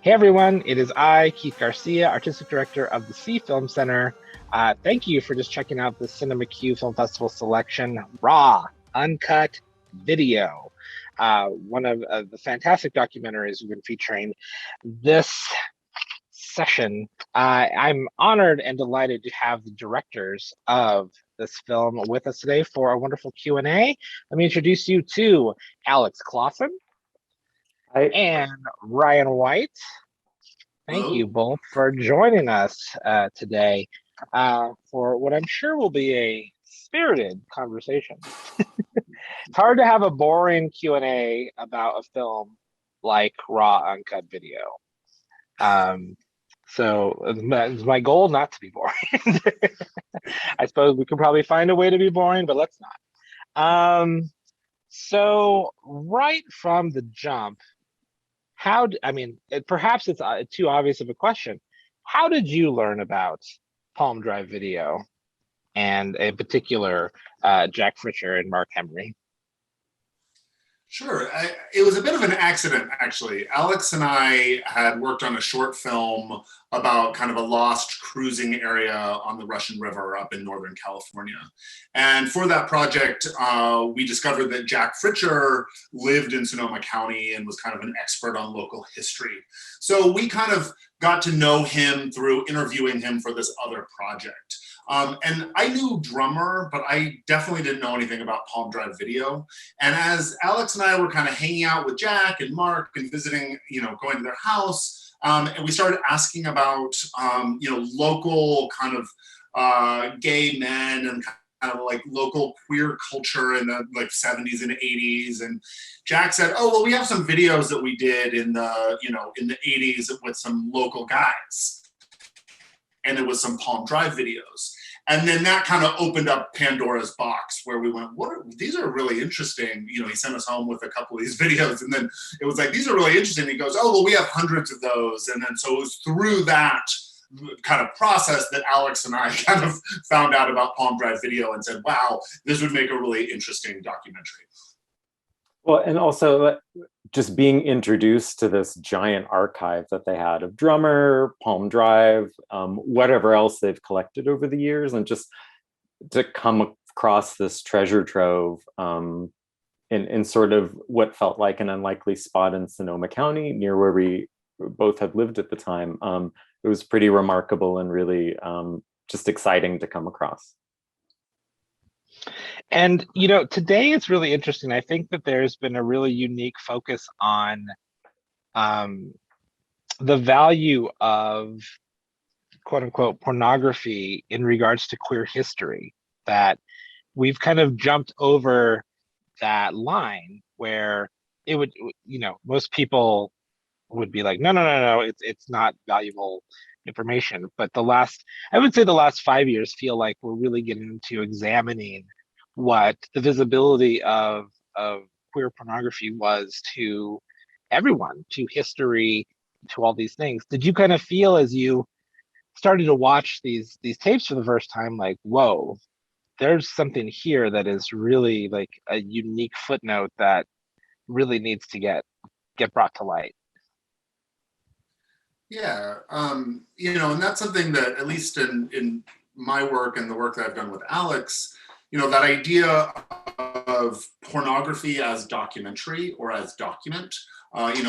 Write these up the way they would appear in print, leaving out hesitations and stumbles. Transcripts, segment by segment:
Hey everyone, it is I, Keith Garcia, Artistic Director of the FilmCenter. Thank you for just checking out the CinemaQ Film Festival selection, Raw, Uncut Video. One of the fantastic documentaries we've been featuring this session. I'm honored and delighted to have the directors of this film with us today for a wonderful Q&A. Let me introduce you to Alex Clausen. Hi. And Ryan White. Thank you Hello. both for joining us today for what I'm sure will be a spirited conversation. It's hard to have a boring Q&A about a film like Raw Uncut Video. So it's my goal not to be boring. I suppose we could probably find a way to be boring, but let's not. So right from the jump, perhaps it's too obvious of a question. How did you learn about Palm Drive Video and in particular, Jack Fritcher and Mark Henry? Sure. It was a bit of an accident, actually. Alex and I had worked on a short film about kind of a lost cruising area on the Russian River up in Northern California. And for that project, we discovered that Jack Fritcher lived in Sonoma County and was kind of an expert on local history. So we kind of got to know him through interviewing him for this other project. And I knew Drummer, but I definitely didn't know anything about Palm Drive Video. And as Alex and I were kind of hanging out with Jack and Mark and visiting, going to their house, and we started asking about, local kind of gay men and kind of like local queer culture in the like 70s and 80s. And Jack said, oh, well, we have some videos that we did in the 80s with some local guys. And it was some Palm Drive videos. And then that kind of opened up Pandora's box where we went, these are really interesting. He sent us home with a couple of these videos and then it was like, these are really interesting. He goes, oh, well, we have hundreds of those. And then so it was through that kind of process that Alex and I kind of found out about Palm Drive Video and said, wow, this would make a really interesting documentary. Well, and also just being introduced to this giant archive that they had of Drummer, Palm Drive, whatever else they've collected over the years, and just to come across this treasure trove in sort of what felt like an unlikely spot in Sonoma County, near where we both had lived at the time. It was pretty remarkable and really just exciting to come across. And, today it's really interesting. I think that there's been a really unique focus on the value of quote unquote pornography in regards to queer history, that we've kind of jumped over that line where it would, most people would be like, no, it's not valuable information. But I would say the last 5 years feel like we're really getting into examining what the visibility of queer pornography was to everyone, to history, to all these things. Did you kind of feel as you started to watch these tapes for the first time, like, whoa, there's something here that is really like a unique footnote that really needs to get brought to light? Yeah, and that's something that, at least in my work and the work that I've done with Alex, that idea of pornography as documentary or as document,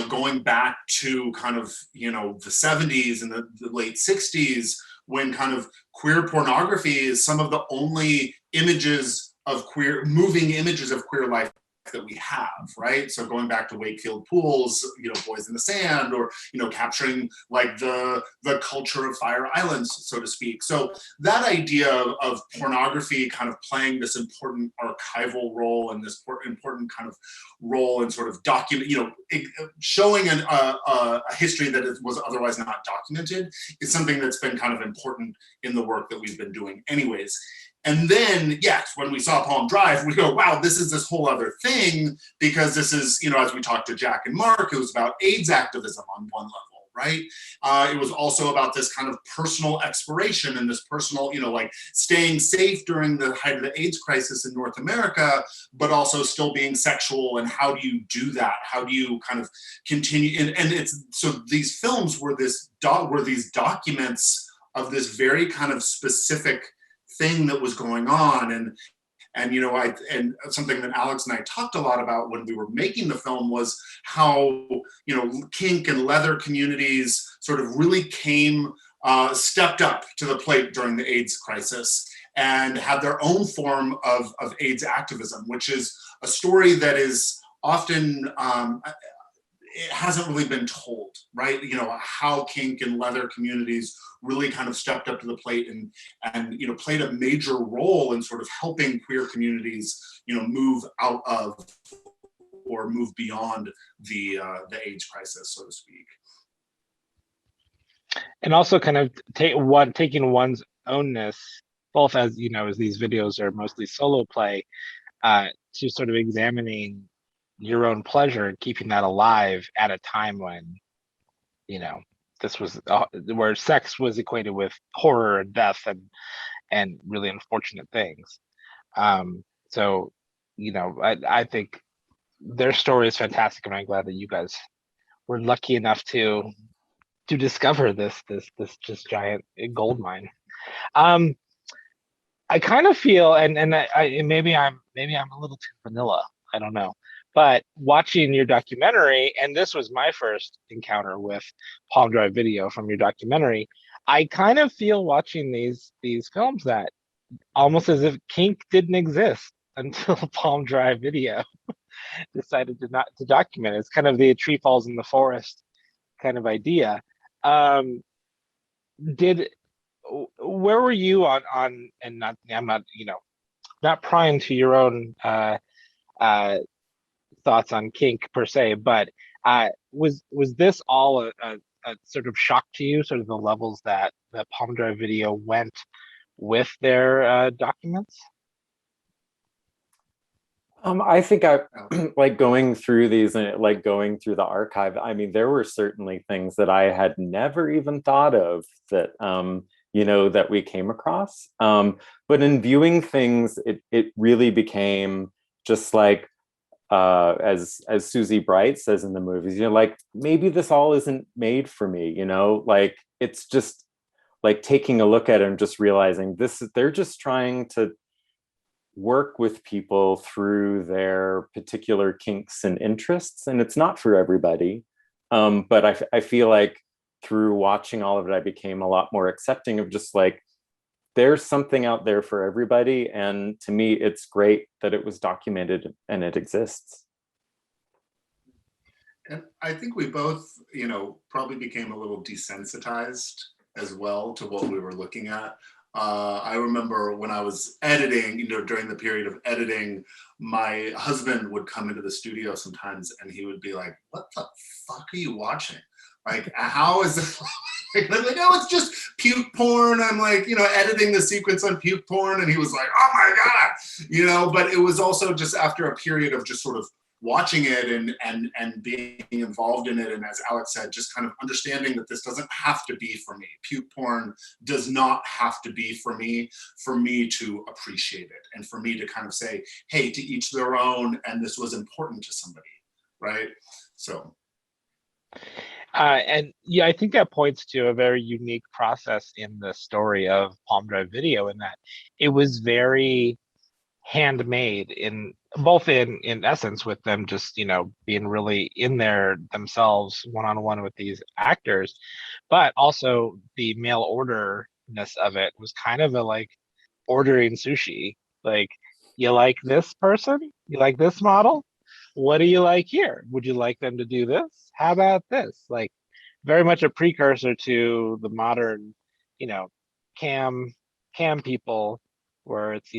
going back to kind of, the 70s and the late 60s, when kind of queer pornography is some of the only moving images of queer life that we have, right? So going back to Wakefield Pools, Boys in the Sand, or capturing like the culture of Fire Islands, so to speak. So that idea of pornography kind of playing this important archival role and this important kind of role in sort of showing a history that was otherwise not documented is something that's been kind of important in the work that we've been doing anyways. And then, yes, when we saw Palm Drive, we go, wow, this is this whole other thing, because this is, as we talked to Jack and Mark, it was about AIDS activism on one level. right? It was also about this kind of personal exploration and this personal, like staying safe during the height of the AIDS crisis in North America, but also still being sexual. And how do you do that? How do you kind of continue? And it's, so these films were these documents of this very kind of specific thing that was going on. And something that Alex and I talked a lot about when we were making the film was how, kink and leather communities sort of really stepped up to the plate during the AIDS crisis and had their own form of AIDS activism, which is a story that is often, it hasn't really been told, right? How kink and leather communities really kind of stepped up to the plate and played a major role in sort of helping queer communities, move out of or move beyond the AIDS crisis, so to speak. And also kind of taking one's ownness, both as as these videos are mostly solo play, to sort of examining your own pleasure and keeping that alive at a time when this was where sex was equated with horror and death and really unfortunate things. So I think their story is fantastic, and I'm glad that you guys were lucky enough to discover this just giant gold mine. I kind of feel, and maybe I'm a little too vanilla, I don't know, but watching your documentary, and this was my first encounter with Palm Drive Video from your documentary, I kind of feel watching these films that almost as if kink didn't exist until Palm Drive Video decided to document it. It's kind of the tree falls in the forest kind of idea. Where were you on and not, I'm not not prying to your own thoughts on kink per se, but was this all a sort of shock to you, sort of the levels that Palm Drive Video went with their documents? I think I like going through these and like going through the archive. I mean, there were certainly things that I had never even thought of that that we came across. But in viewing things, it really became just like as Susie Bright says in the movies, like maybe this all isn't made for me, like it's just like taking a look at it and just realizing they're just trying to work with people through their particular kinks and interests, and it's not for everybody. But I feel like through watching all of it, I became a lot more accepting of just like there's something out there for everybody. And to me, it's great that it was documented and it exists. And I think we both, probably became a little desensitized as well to what we were looking at. I remember when I was editing, during the period of editing, my husband would come into the studio sometimes and he would be like, "What the fuck are you watching? Like, how is this?" And I'm like, "Oh, it's just puke porn." I'm like, editing the sequence on puke porn. And he was like, "Oh my God," but it was also just after a period of just sort of watching it and being involved in it. And as Alex said, just kind of understanding that this doesn't have to be for me. Puke porn does not have to be for me to appreciate it. And for me to kind of say, hey, to each their own. And this was important to somebody, right? So. And yeah, I think that points to a very unique process in the story of Palm Drive Video, in that it was very handmade in essence, with them just being really in there themselves one-on-one with these actors, but also the mail orderness of it was kind of a like ordering sushi. Like, you like this person, you like this model, what do you like here? Would you like them to do this? How about this? Like, very much a precursor to the modern, cam people, where it's,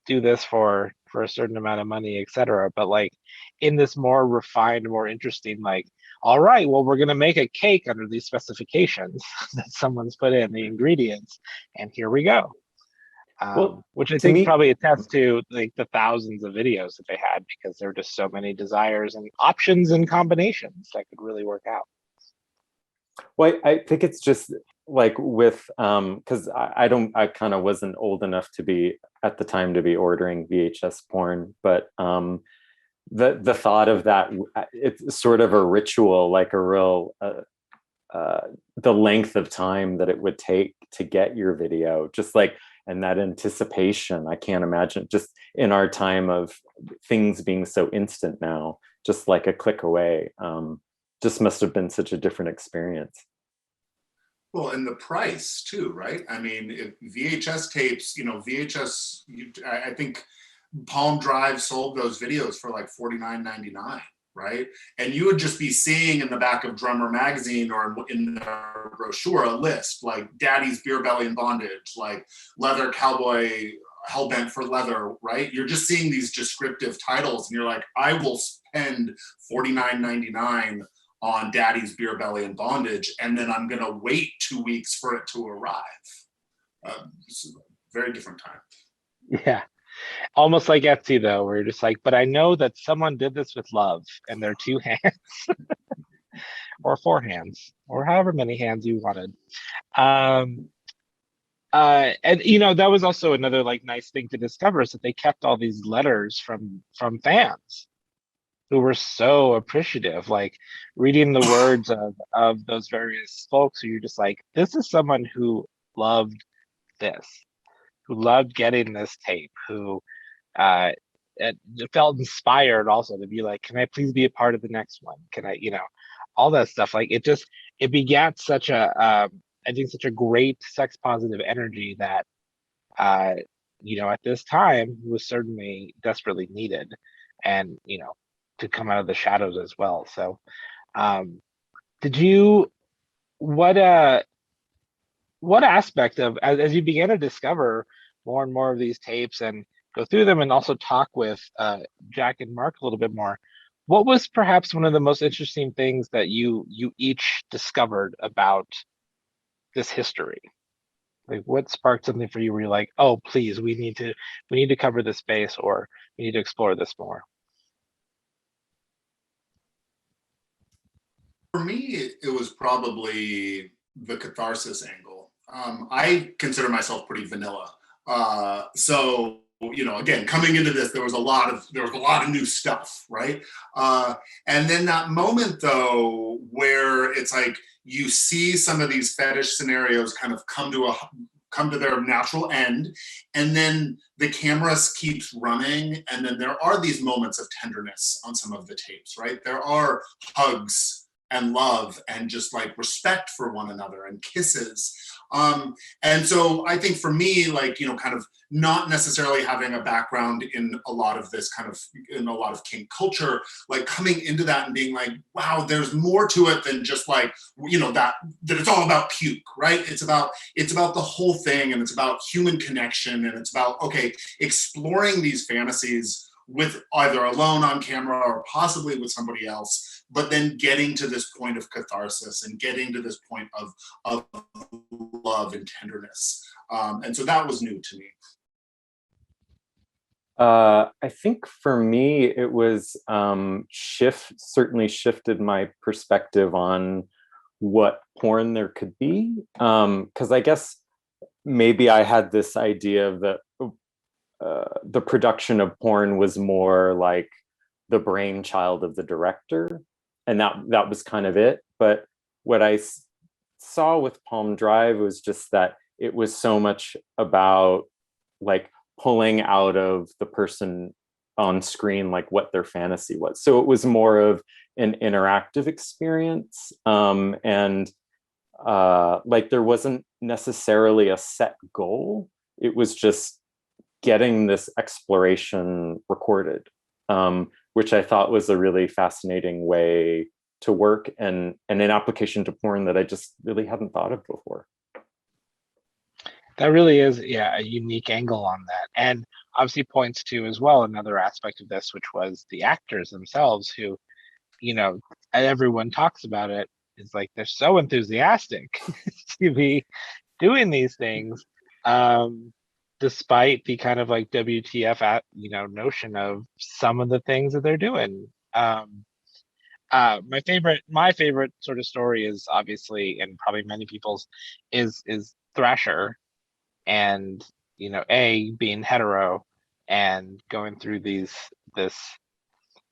do this for a certain amount of money, etc. But like in this more refined, more interesting, like, all right, well, we're gonna make a cake under these specifications that someone's put in the ingredients, and here we go. Which I think probably attests to like the thousands of videos that they had, because there were just so many desires and options and combinations that could really work out. Well, I think it's just like with because I kind of wasn't old enough to be at the time to be ordering VHS porn, but the thought of that, it's sort of a ritual, like a real the length of time that it would take to get your video, just like, and that anticipation, I can't imagine, just in our time of things being so instant now, just like a click away, just must have been such a different experience. Well, and the price too, right? I mean, if VHS tapes, I think Palm Drive sold those videos for like $49.99, right? And you would just be seeing in the back of Drummer magazine or in their brochure a list like Daddy's Beer Belly and Bondage, like Leather Cowboy, Hellbent for Leather, right? You're just seeing these descriptive titles and you're like, I will spend $49.99 on Daddy's Beer Belly and Bondage, and then I'm gonna wait 2 weeks for it to arrive. This is a very different time. Yeah. Almost like Etsy though, where you're just like, but I know that someone did this with love and they're two hands or four hands or however many hands you wanted. Um, and that was also another like nice thing to discover is that they kept all these letters from fans who were so appreciative, like reading the words of those various folks who you're just like, this is someone who loved this, who loved getting this tape, who it felt inspired also to be like, can I please be a part of the next one? Can I, all that stuff. Like it begat such I think such a great sex positive energy that, at this time was certainly desperately needed, and to come out of the shadows as well. So, did you what what aspect of as you began to discover more and more of these tapes and go through them and also talk with Jack and Mark a little bit more, what was perhaps one of the most interesting things that you each discovered about this history? Like what sparked something for you where you're like, oh please, we need to cover this space, or we need to explore this more? For me, it was probably the catharsis angle. I consider myself pretty vanilla. So again, coming into this, there was a lot of new stuff, right? And then that moment though, where it's like you see some of these fetish scenarios kind of come to their natural end, and then the camera keeps running, and then there are these moments of tenderness on some of the tapes, right? There are hugs and love and just like respect for one another and kisses. And so I think for me, like, kind of not necessarily having a background in a lot of kink culture, like coming into that and being like, wow, there's more to it than just like, that it's all about puke, right? It's about the whole thing, and it's about human connection, and it's about, okay, exploring these fantasies with either alone on camera or possibly with somebody else, but then getting to this point of catharsis and getting to this point of love and tenderness. And so that was new to me. I think for me, it was certainly shifted my perspective on what porn there could be. Because I guess maybe I had this idea that the production of porn was more like the brainchild of the director, and that was kind of it. But what I saw with Palm Drive was just that it was so much about like pulling out of the person on screen like what their fantasy was. So it was more of an interactive experience, and like there wasn't necessarily a set goal. It was just getting this exploration recorded, which I thought was a really fascinating way to work, and an application to porn that I just really hadn't thought of before. That really is, yeah, a unique angle on that. And obviously points to as well another aspect of this, which was the actors themselves who, and everyone talks about it, is like they're so enthusiastic to be doing these things, despite the kind of like WTF notion of some of the things that they're doing. my favorite sort of story is obviously, and probably many people's, is Thrasher, and A, being hetero and going through this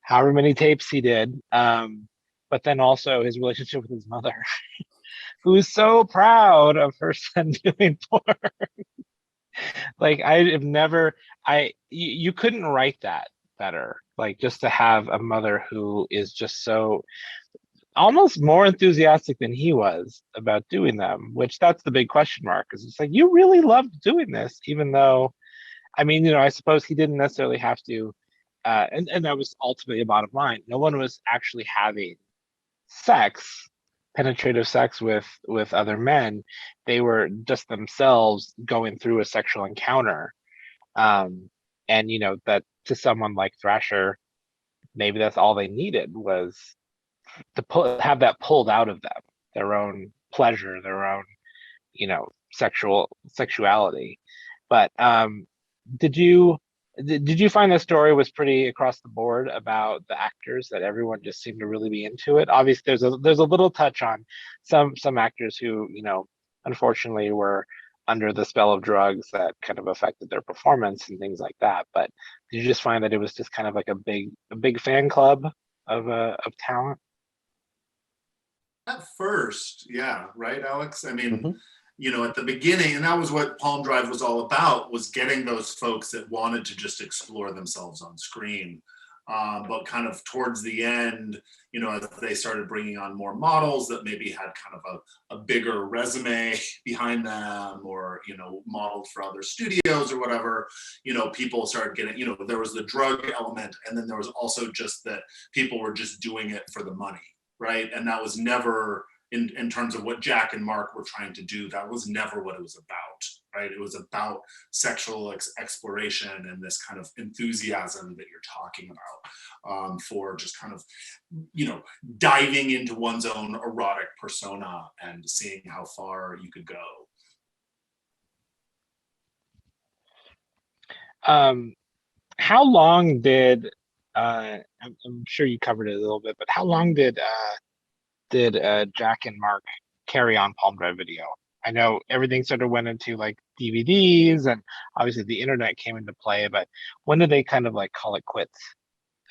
however many tapes he did, but then also his relationship with his mother, who is so proud of her son doing porn. Like I have never, you couldn't write that better. Like just to have a mother who is just so almost more enthusiastic than he was about doing them, which that's the big question mark, because it's like you really loved doing this, even though, I mean, I suppose he didn't necessarily have to, and that was ultimately a bottom line. No one was actually having sex, penetrative sex with other men. They were just themselves going through a sexual encounter. And that to someone like Thrasher, maybe that's all they needed was to have that pulled out of them, their own pleasure, their own, sexuality. But did you did you find the story was pretty across the board about the actors, that everyone just seemed to really be into it? Obviously, there's a little touch on some actors who, unfortunately were under the spell of drugs that kind of affected their performance and things like that. But did you just find that it was just kind of like a big fan club of talent? At first, yeah, right, Alex? I mean, Mhm. at the beginning, and that was what Palm Drive was all about, was getting those folks that wanted to just explore themselves on screen. But kind of towards the end, as they started bringing on more models that maybe had kind of a bigger resume behind them, or, modeled for other studios or whatever, people started getting, there was the drug element, and then there was also just that people were just doing it for the money, right? And that was never, in terms of what Jack and Mark were trying to do, that was never what it was about, right? It was about sexual exploration and this kind of enthusiasm that you're talking about, for just kind of, diving into one's own erotic persona and seeing how far you could go. Um, how long did I'm sure you covered it a little bit, but how long did Jack and Mark carry on Palm Drive Video? I know everything sort of went into like DVDs, and obviously the internet came into play, but when did they kind of like call it quits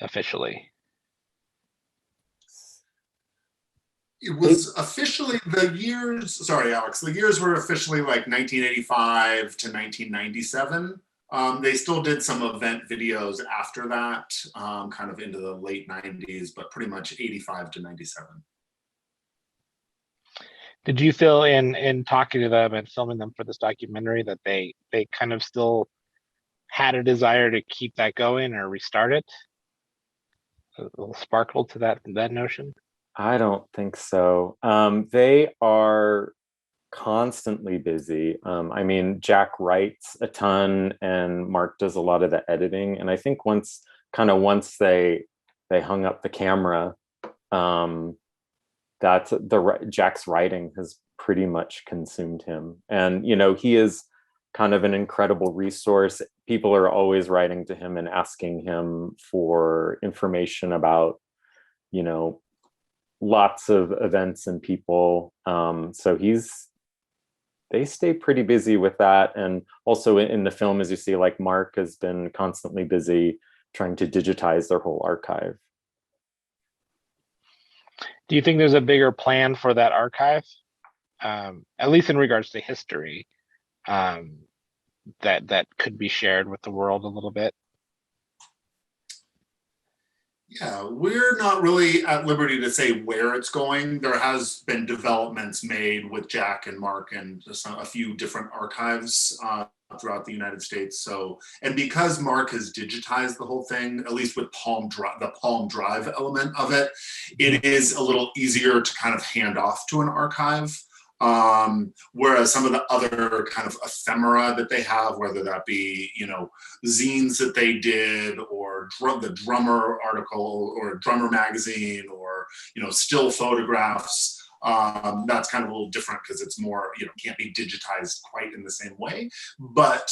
officially? It was officially the years, sorry, Alex, the years were officially like 1985 to 1997. They still did some event videos after that, kind of into the late 90s, but pretty much 85 to 97. Did you feel in talking to them and filming them for this documentary that they kind of still had a desire to keep that going or restart it? A little sparkle to that notion? I don't think so. They are constantly busy. I mean, Jack writes a ton and Mark does a lot of the editing. And I think once they hung up the camera, that's Jack's writing has pretty much consumed him. And he is kind of an incredible resource. People are always writing to him and asking him for information about, lots of events and people. So they stay pretty busy with that. And also in the film, as you see, like Mark has been constantly busy trying to digitize their whole archive. Do you think there's a bigger plan for that archive, at least in regards to history, um, that could be shared with the world a little bit? Yeah, we're not really at liberty to say where it's going. There has been developments made with Jack and Mark and just a few different archives throughout the United States. So, and because Mark has digitized the whole thing, at least with the Palm Drive element of it, it is a little easier to kind of hand off to an archive. Whereas some of the other kind of ephemera that they have, whether that be, zines that they did, or the drummer article, or drummer magazine, or, still photographs, that's kind of a little different because it's more, can't be digitized quite in the same way. But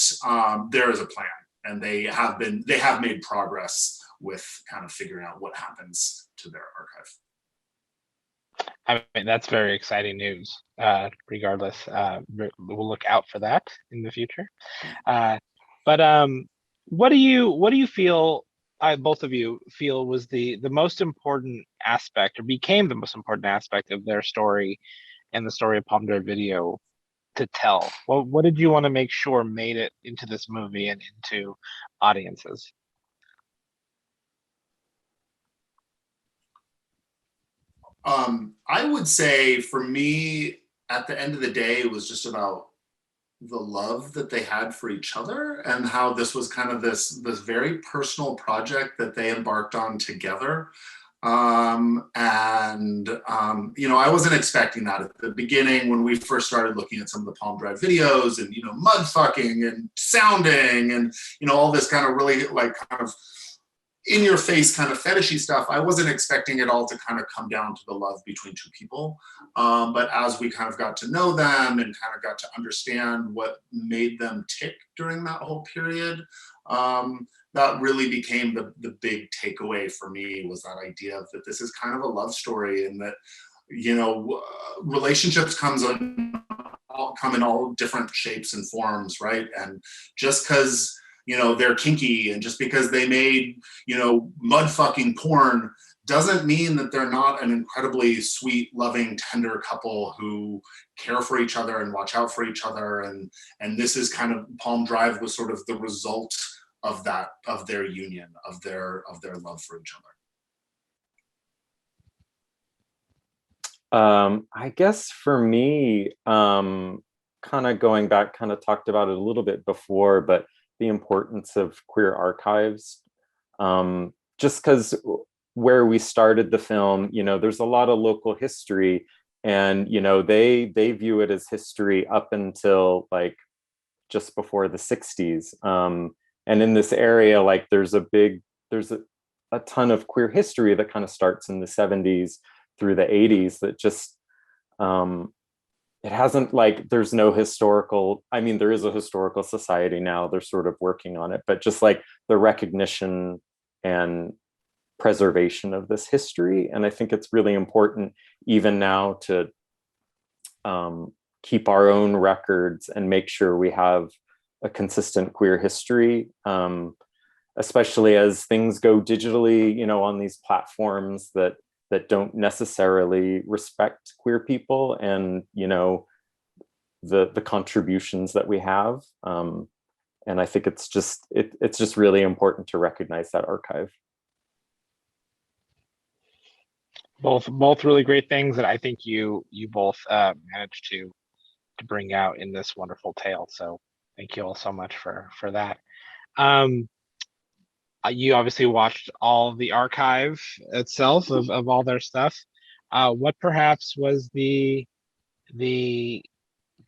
there is a plan, and they have made progress with kind of figuring out what happens to their archive. I mean, that's very exciting news. Regardless, we'll look out for that in the future. But what do you feel? Both of you feel was the most important aspect, or became the most important aspect of their story and the story of Palm Drive Video to tell? What did you want to make sure made it into this movie and into audiences? I would say for me, at the end of the day, it was just about the love that they had for each other and how this was kind of this very personal project that they embarked on together. I wasn't expecting that at the beginning when we first started looking at some of the Palm Drive videos and, mud fucking and sounding and, all this kind of really like kind of in your face kind of fetishy stuff. I wasn't expecting it all to kind of come down to the love between two people. But as we kind of got to know them and kind of got to understand what made them tick during that whole period, that really became the big takeaway for me, was that idea of that this is kind of a love story, and that, relationships come in all different shapes and forms, right? And just because they're kinky, and just because they made, mud fucking porn, doesn't mean that they're not an incredibly sweet, loving, tender couple who care for each other and watch out for each other. And this is kind of, Palm Drive was sort of the result of that, of their union, of their love for each other. I guess for me, kind of going back, kind of talked about it a little bit before, but the importance of queer archives, just because where we started the film, there's a lot of local history, and they view it as history up until like just before the 60s, and in this area, like there's a ton of queer history that kind of starts in the 70s through the 80s that just it hasn't, like, there's no historical, I mean, there is a historical society now, they're sort of working on it, but just like the recognition and preservation of this history. And I think it's really important even now to keep our own records and make sure we have a consistent queer history, especially as things go digitally, on these platforms that don't necessarily respect queer people and, the contributions that we have. And I think it's just really important to recognize that archive. Both really great things that I think you both managed to bring out in this wonderful tale. So thank you all so much for that. You obviously watched all of the archive itself of all their stuff. What perhaps was the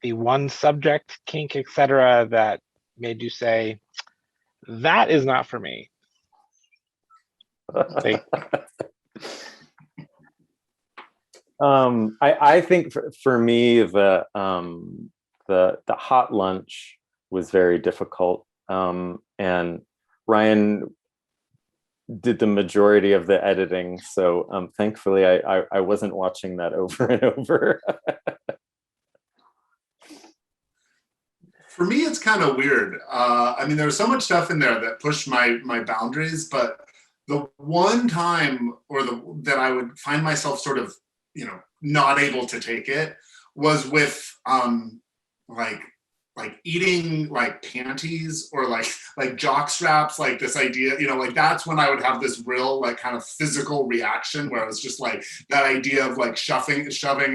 one subject, kink, etc., that made you say, that is not for me? I think for me, the hot lunch was very difficult, and Ryan did the majority of the editing, so thankfully I wasn't watching that over and over. For me, it's kind of weird. I mean, there was so much stuff in there that pushed my boundaries, but the one time that I would find myself sort of, not able to take it was with like eating like panties or like jock straps, like this idea, like that's when I would have this real like kind of physical reaction where I was just like, that idea of like shoving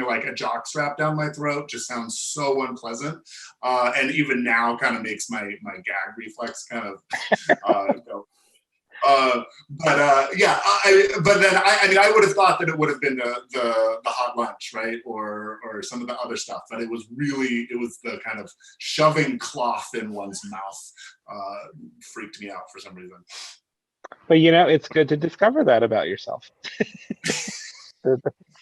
like a jock strap down my throat just sounds so unpleasant. And even now kind of makes my gag reflex kind of go. But then I mean, I would have thought that it would have been the hot lunch, right, or some of the other stuff. But it was the kind of shoving cloth in one's mouth freaked me out for some reason. But it's good to discover that about yourself.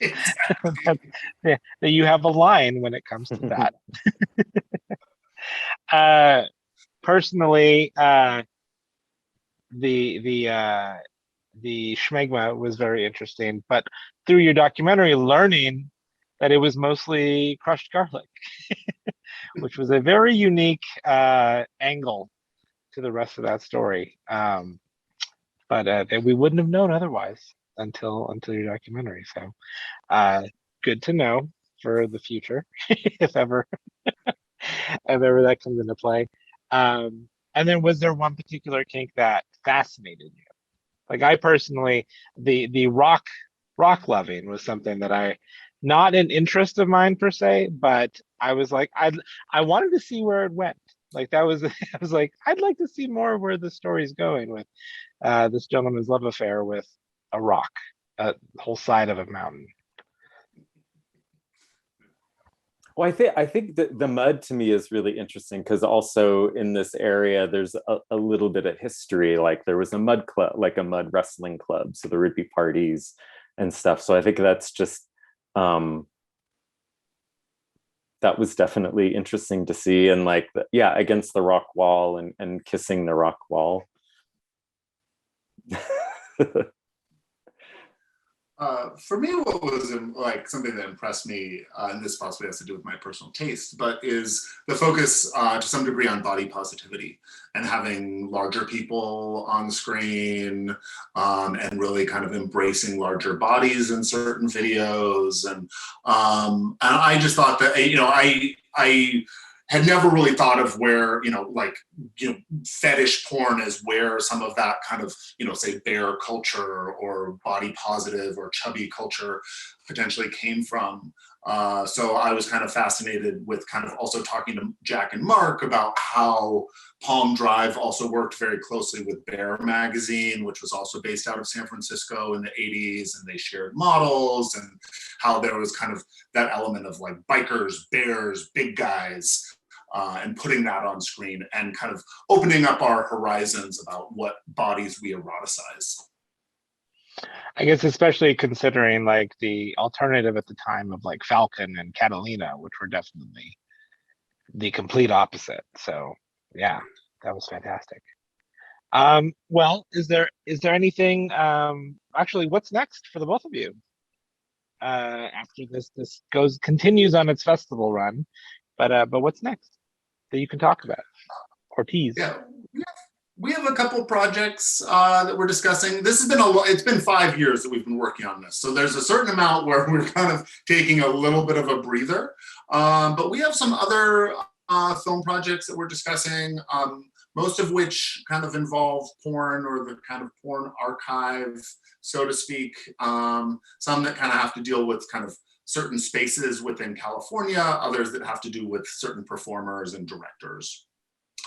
Exactly. That you have a line when it comes to that. Personally, the the schmegma was very interesting, but through your documentary, learning that it was mostly crushed garlic, which was a very unique angle to the rest of that story. But that we wouldn't have known otherwise until your documentary. So good to know for the future, if ever that comes into play. And then was there one particular kink that fascinated you? Like I personally, the rock loving was something that not an interest of mine per se, but I was like, I wanted to see where it went. Like that was, I was like, I'd like to see more where the story's going with this gentleman's love affair with a rock, a whole side of a mountain. Well, I think that the mud to me is really interesting because also in this area there's a little bit of history. Like there was a mud club, like a mud wrestling club, so there would be parties and stuff. So I think that's just that was definitely interesting to see. And like yeah, against the rock wall and kissing the rock wall. For me, what was like something that impressed me, and this possibly has to do with my personal taste, but is the focus to some degree on body positivity and having larger people on screen and really kind of embracing larger bodies in certain videos. And I just thought that, I had never really thought of where, fetish porn is where some of that kind of, say bear culture or body positive or chubby culture potentially came from. So I was kind of fascinated with kind of also talking to Jack and Mark about how Palm Drive also worked very closely with Bear magazine, which was also based out of San Francisco in the 80s, and they shared models, and how there was kind of that element of like bikers, bears, big guys, and putting that on screen and kind of opening up our horizons about what bodies we eroticize. I guess especially considering like the alternative at the time of like Falcon and Catalina, which were definitely the complete opposite. So yeah, that was fantastic. Well, is there anything actually what's next for the both of you? After this continues on its festival run, but what's next that you can talk about or tease? Yeah, we have a couple projects that we're discussing. This has been it's been 5 years that we've been working on this. So there's a certain amount where we're kind of taking a little bit of a breather. But we have some other film projects that we're discussing, most of which kind of involve porn or the kind of porn archive, so to speak. Some that kind of have to deal with kind of certain spaces within California, others that have to do with certain performers and directors.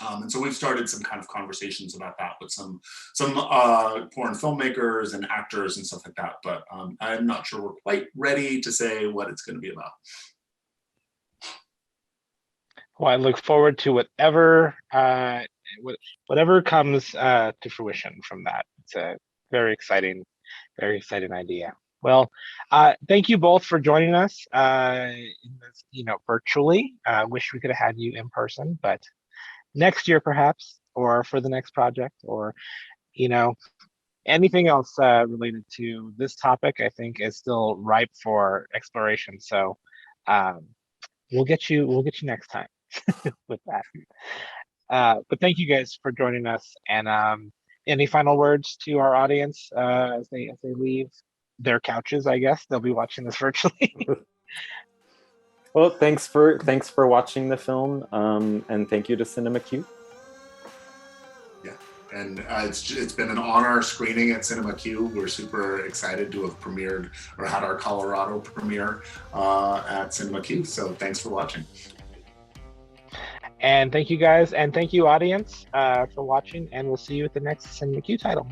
And so we've started some kind of conversations about that with some porn filmmakers and actors and stuff like that. But I'm not sure we're quite ready to say what it's going to be about. Well, I look forward to whatever comes to fruition from that. It's a very exciting idea. Well, thank you both for joining us in this, virtually. Wish we could have had you in person, but next year perhaps, or for the next project, or anything else related to this topic, I think is still ripe for exploration. So we'll get you next time with that. But thank you guys for joining us. And any final words to our audience as they leave their couches? I guess they'll be watching this virtually. Well, thanks for watching the film, and thank you to CinemaQ. Yeah, and it's been an honor screening at CinemaQ. We're super excited to have premiered or had our Colorado premiere at CinemaQ. So thanks for watching. And thank you guys, and thank you audience for watching, and we'll see you at the next CinemaQ title.